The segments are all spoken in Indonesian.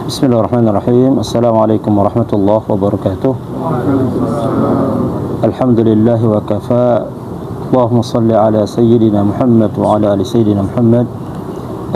Bismillahirrahmanirrahim. Assalamualaikum warahmatullahi wabarakatuh. Alhamdulillah wa kafa. Allahumma salli ala sayyidina Muhammad wa ala ali sayyidina Muhammad.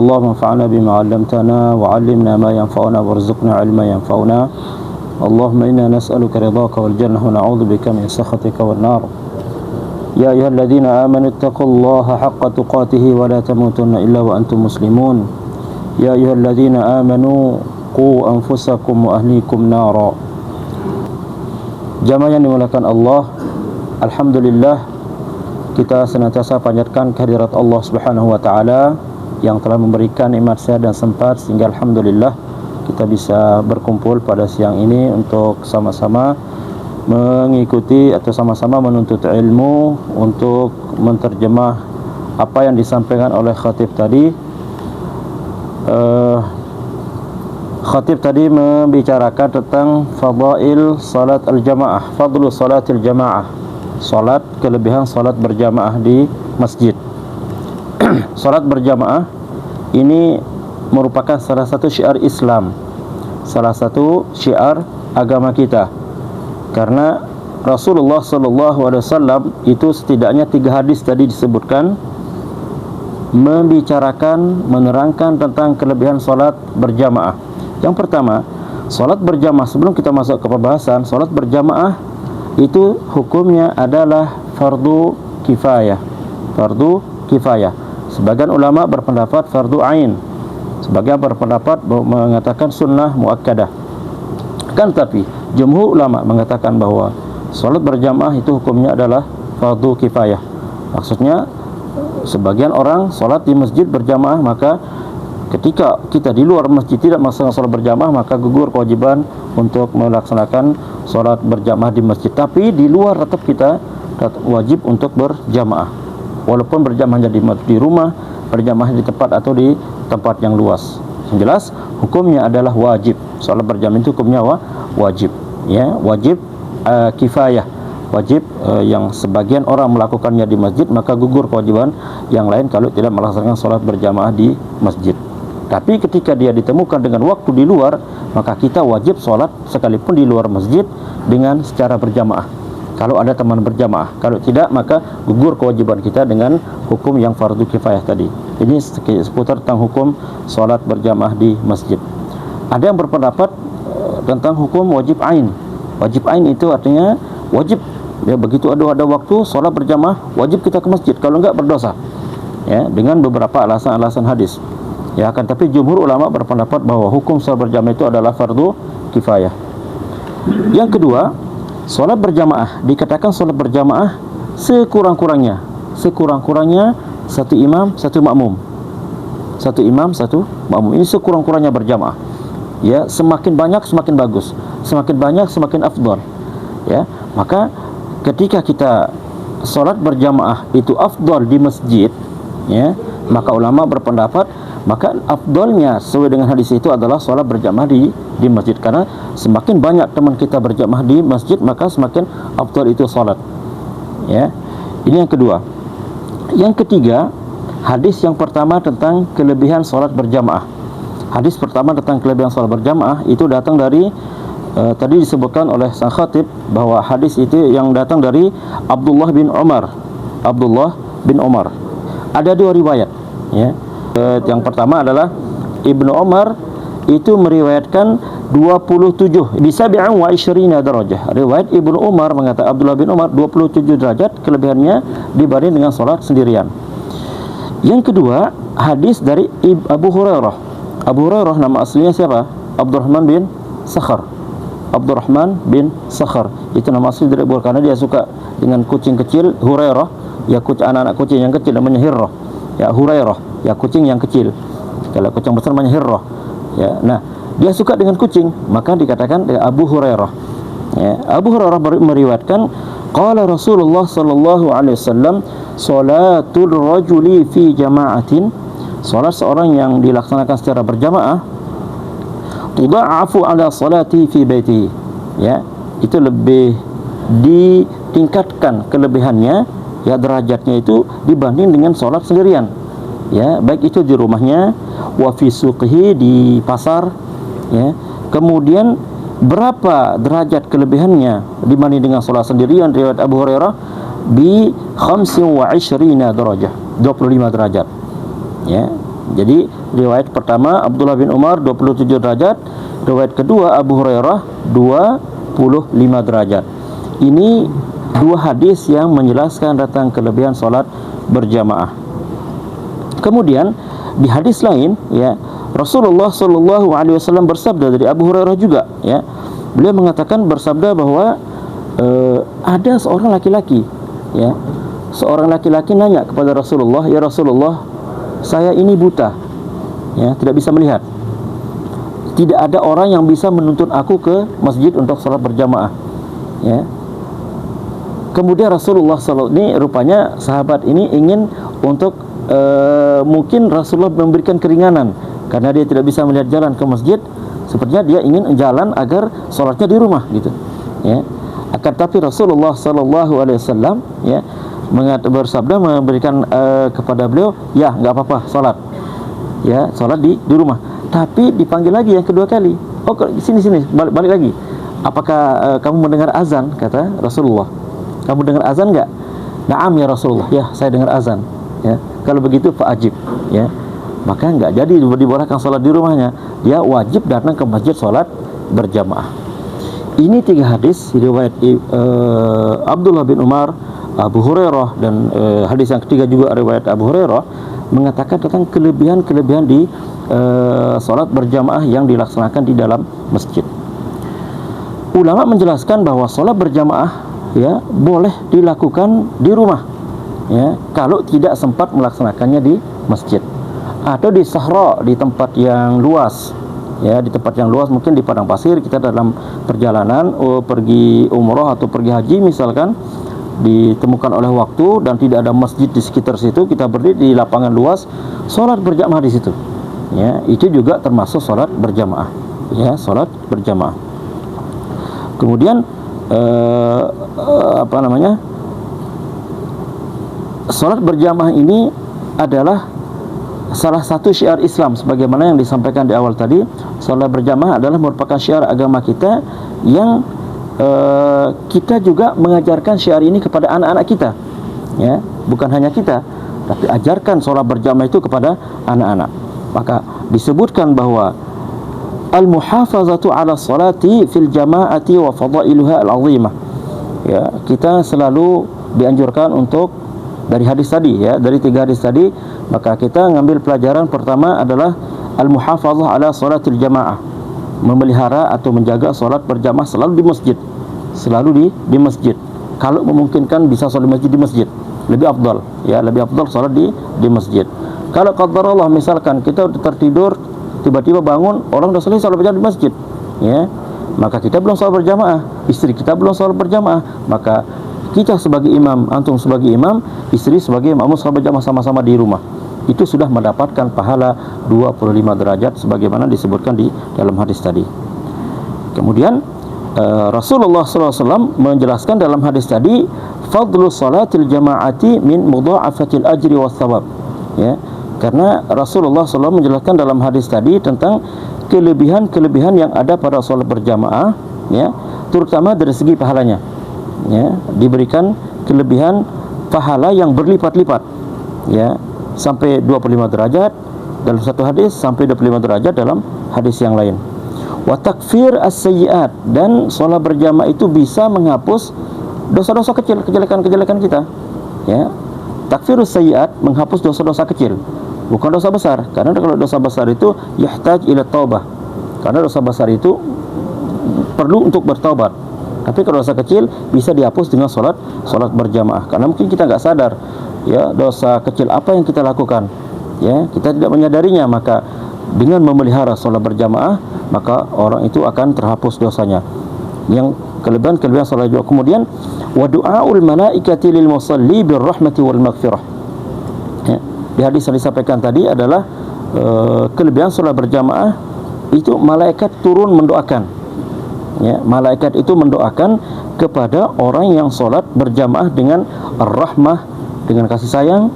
Allahumma anfa'na bima 'allamtana wa 'allimna ma yanfa'una warzuqna 'ilman yanfa'una. Allahumma inna nas'aluka ridhaka wal jannah wa na'udzubika min sakhatika wan nar. Ya ayyuhalladzina amanu taqullaha haqqa tuqatih wa la tamutunna illa wa antum muslimun. Ya ayyuhalladzina amanu qu anfusakum wa ahlikum nara. Jamaah yang dimuliakan Allah, alhamdulillah kita senantiasa panjatkan kehadirat Allah Subhanahu wa taala yang telah memberikan nikmat sehat dan sempat sehingga alhamdulillah kita bisa berkumpul pada siang ini untuk sama-sama mengikuti atau sama-sama menuntut ilmu untuk menterjemah apa yang disampaikan oleh khatib tadi. Khatib tadi membicarakan tentang fadail salat al-jamaah, fadlu salatil jamaah, salat, kelebihan salat berjamaah di masjid. Salat berjamaah ini merupakan salah satu syiar Islam, salah satu syiar agama kita. Karena Rasulullah SAW itu setidaknya 3 hadis tadi disebutkan membicarakan, menerangkan tentang kelebihan salat berjamaah. Yang pertama, salat berjamaah, sebelum kita masuk ke pembahasan, salat berjamaah itu hukumnya adalah fardu kifayah. Fardu kifayah. Sebagian ulama berpendapat fardu ain, sebagian berpendapat mengatakan sunnah muakkadah. Kan tapi jumhur ulama mengatakan bahwa salat berjamaah itu hukumnya adalah fardu kifayah. Maksudnya sebagian orang salat di masjid berjamaah, maka ketika kita di luar masjid tidak melaksanakan salat berjamaah, maka gugur kewajiban untuk melaksanakan salat berjamaah di masjid. Tapi di luar tetap kita wajib untuk berjamaah, walaupun berjamaahnya di rumah, berjamaah di tempat atau di tempat yang luas. Yang jelas hukumnya adalah wajib. Salat berjamaah itu hukumnya wajib, ya, wajib kifayah, wajib yang sebagian orang melakukannya di masjid, maka gugur kewajiban yang lain kalau tidak melaksanakan salat berjamaah di masjid. Tapi ketika dia ditemukan dengan waktu di luar, maka kita wajib sholat sekalipun di luar masjid dengan secara berjamaah, kalau ada teman berjamaah. Kalau tidak, maka gugur kewajiban kita dengan hukum yang fardu kifayah tadi. Ini seputar tentang hukum sholat berjamaah di masjid. Ada yang berpendapat tentang hukum wajib ain. Wajib ain itu artinya wajib, ya, begitu ada waktu sholat berjamaah, wajib kita ke masjid, kalau enggak berdosa, ya, dengan beberapa alasan-alasan hadis. Ya, akan tapi jumhur ulama berpendapat bahwa hukum salat berjamaah itu adalah fardu kifayah. Yang kedua, salat berjamaah dikatakan salat berjamaah sekurang-kurangnya satu imam satu makmum. Satu imam satu makmum, ini sekurang-kurangnya berjamaah. Ya, semakin banyak semakin bagus, semakin banyak semakin afdal. Ya, maka ketika kita salat berjamaah itu afdal di masjid, ya, maka ulama berpendapat maka afdalnya sesuai dengan hadis itu adalah salat berjamaah di masjid. Karena semakin banyak teman kita berjamaah di masjid, maka semakin afdal itu salat. Ya. Ini yang kedua. Yang ketiga, hadis yang pertama tentang kelebihan salat berjamaah. Hadis pertama tentang kelebihan salat berjamaah itu datang dari tadi disebutkan oleh sang khatib bahwa hadis itu yang datang dari Abdullah bin Umar. Abdullah bin Umar. Ada 2 riwayat, ya. Yang pertama adalah Ibnu Umar itu meriwayatkan 27 bisa bi'an wa isyrina darajah. Riwayat Ibnu Umar mengatakan Abdullah bin Umar 27 derajat kelebihannya dibanding dengan salat sendirian. Yang kedua, hadis dari Abu Hurairah. Abu Hurairah nama aslinya siapa? Abdurrahman bin Sakhar. Abdurrahman bin Sakhar itu nama asli dari Abu, karena dia suka dengan kucing kecil. Hurairah, ya, anak-anak kucing yang kecil namanya Hirrah. Ya, Hurairah, ya, kucing yang kecil. Kalau kucing besar namanya Hirrah. Ya, nah, dia suka dengan kucing, maka dikatakan Abu Hurairah. Ya, Abu Hurairah meriwayatkan qala Rasulullah sallallahu alaihi wasallam salatul rajuli fi jama'atin, salat seorang yang dilaksanakan secara berjamaah tudha'afu ala salati fi baitihi, ya, itu lebih ditingkatkan kelebihannya, ya, derajatnya itu dibanding dengan sholat sendirian, ya, baik itu di rumahnya, wa fi suqihi, di pasar, ya. Kemudian berapa derajat kelebihannya dibanding dengan solat sendirian? Riwayat Abu Hurairah bi 25 darajah, 25 derajat, ya. Jadi riwayat pertama Abdullah bin Umar 27 derajat, riwayat kedua Abu Hurairah 25 derajat. Ini dua hadis yang menjelaskan tentang kelebihan solat berjamaah. Kemudian di hadis lain, ya, Rasulullah sallallahu alaihi wasallam bersabda dari Abu Hurairah juga, ya. Beliau mengatakan bersabda bahwa ada seorang laki-laki, ya. Seorang laki-laki nanya kepada Rasulullah, "Ya Rasulullah, saya ini buta, ya, tidak bisa melihat. Tidak ada orang yang bisa menuntun aku ke masjid untuk salat berjamaah." Ya. Kemudian Rasulullah SAW ini rupanya sahabat ini ingin untuk mungkin Rasulullah memberikan keringanan karena dia tidak bisa melihat jalan ke masjid. Sepertinya dia ingin jalan agar salatnya di rumah, gitu, ya. Akan tapi Rasulullah SAW, ya, bersabda, memberikan kepada beliau, "Ya, enggak apa-apa, salat. Ya, salat di rumah." Tapi dipanggil lagi yang kedua kali. "Oh, sini balik lagi. Apakah kamu mendengar azan?" kata Rasulullah. "Kamu dengar azan enggak?" "Na'am ya Rasulullah." "Ya, saya dengar azan." Ya. Kalau begitu fa'ajib, ya. Maka enggak jadi dibolehkan salat di rumahnya. Dia wajib datang ke masjid salat berjamaah. Ini tiga hadis riwayat Abdullah bin Umar, Abu Hurairah, dan hadis yang ketiga juga riwayat Abu Hurairah mengatakan tentang kelebihan-kelebihan di salat berjamaah yang dilaksanakan di dalam masjid. Ulama menjelaskan bahwa salat berjamaah, ya, boleh dilakukan di rumah, ya, kalau tidak sempat melaksanakannya di masjid atau di sahra, di tempat yang luas, ya, di tempat yang luas, mungkin di padang pasir. Kita dalam perjalanan pergi umrah atau pergi haji misalkan, ditemukan oleh waktu dan tidak ada masjid di sekitar situ, kita berdiri di lapangan luas, salat berjamaah di situ, ya, itu juga termasuk salat berjamaah, ya, salat berjamaah. Kemudian salat berjamaah ini adalah salah satu syiar Islam, sebagaimana yang disampaikan di awal tadi. Salat berjamaah adalah merupakan syiar agama kita yang kita juga mengajarkan syiar ini kepada anak-anak kita, ya, bukan hanya kita, tapi ajarkan salat berjamaah itu kepada anak-anak. Maka disebutkan bahwa al-muhafazatu ala salati fil jama'ati wa fadailuha al-azimah, ya, kita selalu dianjurkan untuk, dari hadis tadi, ya, dari tiga hadis tadi, maka kita ngambil pelajaran pertama adalah al-muhafazah ala salatil jamaah, memelihara atau menjaga salat berjamaah selalu di masjid, selalu di masjid. Kalau memungkinkan bisa salat masjid di masjid, lebih afdal, ya, lebih afdal salat di masjid. Kalau qadarullah misalkan kita tertidur, tiba-tiba bangun, orang sudah selesai salat berjamaah di masjid, ya, maka kita belum salat berjamaah, istri kita belum salat berjamaah, maka kita sebagai imam, antum sebagai imam, istri sebagai imam, salat berjamaah sama-sama di rumah, itu sudah mendapatkan pahala 25 derajat sebagaimana disebutkan di dalam hadis tadi. Kemudian Rasulullah SAW menjelaskan dalam hadis tadi, fadlu salatil jama'ati min mudha'afatil ajri was thawab, ya, karena Rasulullah SAW menjelaskan dalam hadis tadi tentang kelebihan-kelebihan yang ada pada salat berjamaah, ya, terutama dari segi pahalanya, ya, diberikan kelebihan pahala yang berlipat-lipat, ya, sampai 25 derajat dalam satu hadis, sampai 25 derajat dalam hadis yang lain. Wa takfir as-sayyi'at, dan salat berjamaah itu bisa menghapus dosa-dosa kecil, kejelekan-kejelekan kita, ya. Takfirus sayyi'at, menghapus dosa-dosa kecil, bukan dosa besar, karena kalau dosa besar itu yahtaj ila taubah, karena dosa besar itu perlu untuk bertaubat. Tapi kalau dosa kecil bisa dihapus dengan salat berjamaah, karena mungkin kita nggak sadar, ya, dosa kecil apa yang kita lakukan, ya, kita tidak menyadarinya. Maka dengan memelihara salat berjamaah, maka orang itu akan terhapus dosanya. Yang kelebihan salat berjamaah. Kemudian wa du'aul malaikati lil musalli bir rahmati wal maghfirah, ya, di hadis yang disampaikan tadi adalah kelebihan salat berjamaah itu malaikat turun mendoakan, ya, malaikat itu mendoakan kepada orang yang salat berjamaah dengan ar-rahmah, dengan kasih sayang,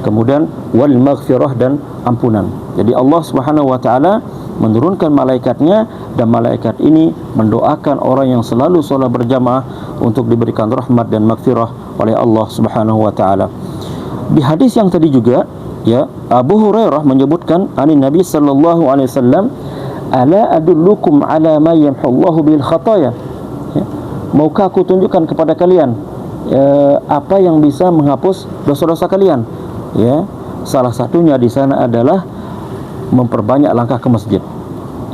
kemudian wal maghfirah, dan ampunan. Jadi Allah Subhanahu wa taala menurunkan malaikatnya, dan malaikat ini mendoakan orang yang selalu solat berjamaah untuk diberikan rahmat dan maghfirah oleh Allah Subhanahu wa taala. Di hadis yang tadi juga, ya, Abu Hurairah menyebutkan anin Nabi sallallahu alaihi wasallam, ala adullukum ala ma yamhullahu bil khataya, ya, maukah aku tunjukkan kepada kalian apa yang bisa menghapus dosa-dosa kalian, ya. Salah satunya di sana adalah memperbanyak langkah ke masjid,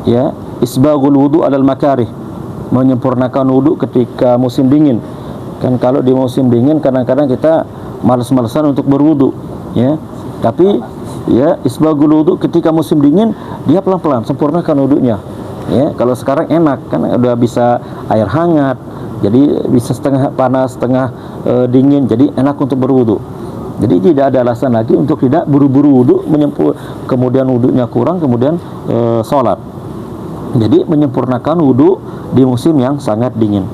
ya, isbaghul wudu alal makarih, menyempurnakan wudu ketika musim dingin. Kan kalau di musim dingin kadang-kadang kita malas-malasan untuk berwudu, ya. Tapi ya, isbaghul wudu ketika musim dingin dia pelan-pelan sempurnakan wudunya, ya. Kalau sekarang enak kan, udah bisa air hangat, jadi bisa setengah panas setengah dingin, jadi enak untuk berwudu. Jadi tidak ada alasan lagi untuk tidak buru-buru wudu, kemudian wudunya kurang, kemudian sholat. Jadi menyempurnakan wudu di musim yang sangat dingin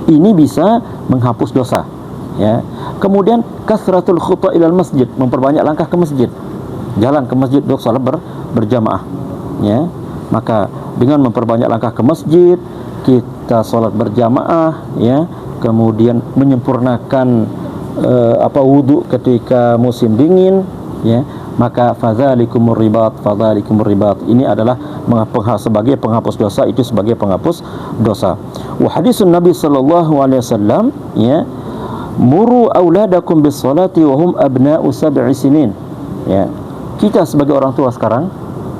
ini bisa menghapus dosa, ya. Kemudian kasratul khuta ilal masjid, memperbanyak langkah ke masjid, jalan ke masjid untuk sholat berjamaah, ya. Maka dengan memperbanyak langkah ke masjid, kita sholat berjamaah, ya. Kemudian menyempurnakan wudu ketika musim dingin, ya. Maka fadzalikumur ribat, ini adalah sebagai penghapus dosa, itu sebagai penghapus dosa. Wa hadisun Nabi sallallahu alaihi wasallam, ya, muru auladakum bis salati wa hum abna'u sab'i sinin, ya. Kita sebagai orang tua sekarang,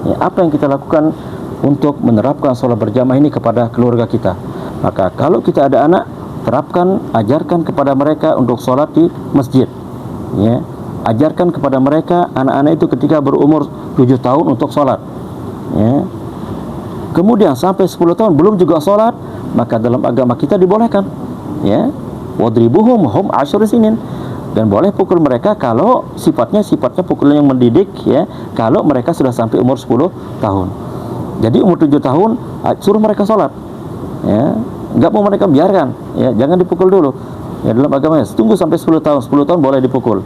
ya, apa yang kita lakukan untuk menerapkan salat berjamaah ini kepada keluarga kita? Maka kalau kita ada anak, terapkan, ajarkan kepada mereka untuk salat di masjid, ya. Ajarkan kepada mereka anak-anak itu ketika berumur 7 tahun untuk sholat, ya. Kemudian sampai 10 tahun belum juga sholat, maka dalam agama kita dibolehkan, ya, wadribuhum hum 10 sinin, dan boleh pukul mereka kalau sifatnya pukulan yang mendidik, ya, kalau mereka sudah sampai umur 10 tahun. Jadi umur 7 tahun suruh mereka sholat, ya. Enggak mau mereka biarkan, ya, jangan dipukul dulu, ya. Dalam agama tunggu sampai 10 tahun boleh dipukul,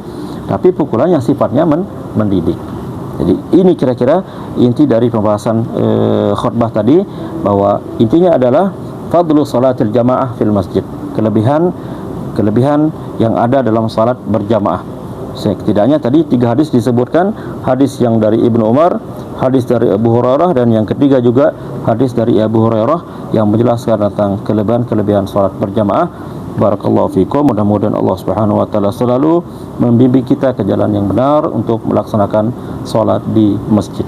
tapi pukulan yang sifatnya mendidik. Jadi ini kira-kira inti dari pembahasan khutbah tadi, bahwa intinya adalah fadlu salatil jamaah fil masjid, kelebihan yang ada dalam salat berjamaah. Setidaknya tadi 3 hadis disebutkan, hadis yang dari Ibnu Umar, hadis dari Abu Hurairah, dan yang ketiga juga hadis dari Abu Hurairah yang menjelaskan tentang kelebihan salat berjamaah. Barakallahu fikum. Mudah-mudahan Allah Subhanahu wa taala selalu membimbing kita ke jalan yang benar untuk melaksanakan salat di masjid.